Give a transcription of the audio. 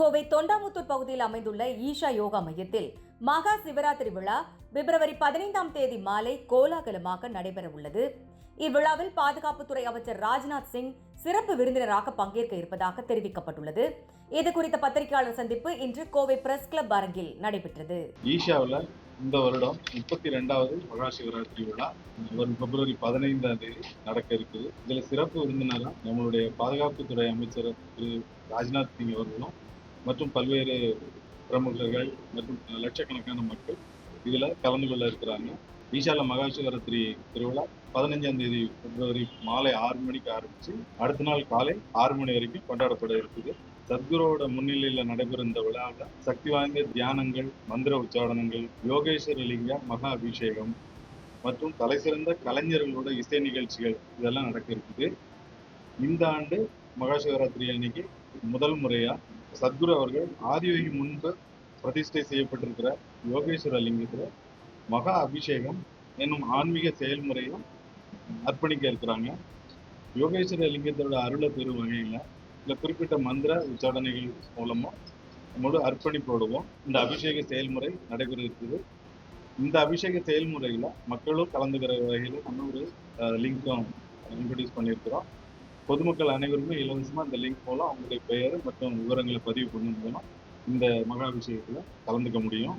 கோவை தொண்டாமுத்தூர் பகுதியில் அமைந்துள்ள ஈஷா யோகா மையத்தில் மகா சிவராத்திரி விழா பிப்ரவரி 15ஆம் தேதி மாலை கோலாகலமாக நடைபெற உள்ளது. இவ்விழாவில் பாதுகாப்புத்துறை அமைச்சர் ராஜ்நாத் சிங் சிறப்பு விருந்தினராக பங்கேற்க இருப்பதாக தெரிவிக்கப்பட்டுள்ளது. இது குறித்த பத்திரிகையாளர் சந்திப்பு இன்று கோவை பிரஸ் கிளப் அரங்கில் நடைபெற்றது. ஈஷாவில் இந்த வருடம் 32வது மகா சிவராத்திரி விழா வரும் பிப்ரவரி 15ஆம் தேதி நடக்க இருக்குது. இதுல சிறப்பு விருந்தினராக நம்மளுடைய பாதுகாப்புத்துறை அமைச்சர் திரு ராஜ்நாத் சிங் அவர்களும் மற்றும் பல்வேறு பிரமுகர்கள் மற்றும் லட்சக்கணக்கான மக்கள் இதுல கலந்து கொள்ள இருக்கிறாங்க. ஈஷால மகா சிவராத்திரி திருவிழா 15ஆம் தேதி பிப்ரவரி மாலை 6 மணிக்கு ஆரம்பிச்சு அடுத்த நாள் காலை 6 மணி வரைக்கும் கொண்டாடப்பட இருக்குது. சத்குருவோட முன்னிலையில நடைபெறும் இந்த விழாவில் சக்தி வாய்ந்த தியானங்கள், மந்திர உச்சாரணங்கள், யோகேஸ்வர லிங்க மகா அபிஷேகம் மற்றும் தலைசிறந்த கலைஞர்களோட இசை நிகழ்ச்சிகள் இதெல்லாம் நடக்க இருக்குது. இந்த ஆண்டு மகா சிவராத்திரி அன்னைக்கு முதல் முறையா சத்குரு அவர்கள் ஆதியோகி முன்பு பிரதிஷ்டை செய்யப்பட்டிருக்கிற யோகேஸ்வர லிங்கத்துல மகா அபிஷேகம் என்னும் ஆன்மீக செயல்முறையும் அர்ப்பணிக்க இருக்கிறாங்க. யோகேஸ்வர லிங்கத்தோட அருளை பெறும் வகையில இல்ல குறிப்பிட்ட மந்திர உச்சாரணைகள் மூலமா நம்மளோட அர்ப்பணிப்போடுவோம் இந்த அபிஷேக செயல்முறை நடைபெற இருக்குது. இந்த அபிஷேக செயல்முறையில மக்களும் கலந்துக்கிற வகையில நம்ம ஒரு லிங்கும் இன்ட்ரோடியூஸ் பண்ணியிருக்கிறோம். பொதுமக்கள் அனைவருமே இலவசமா இந்த லிங்க் மூலம் அவங்களுடைய பெயர் மற்றும் விவரங்களை பதிவு பண்ணும் மூலம் இந்த மகா அபிஷேகத்துல கலந்துக்க முடியும்.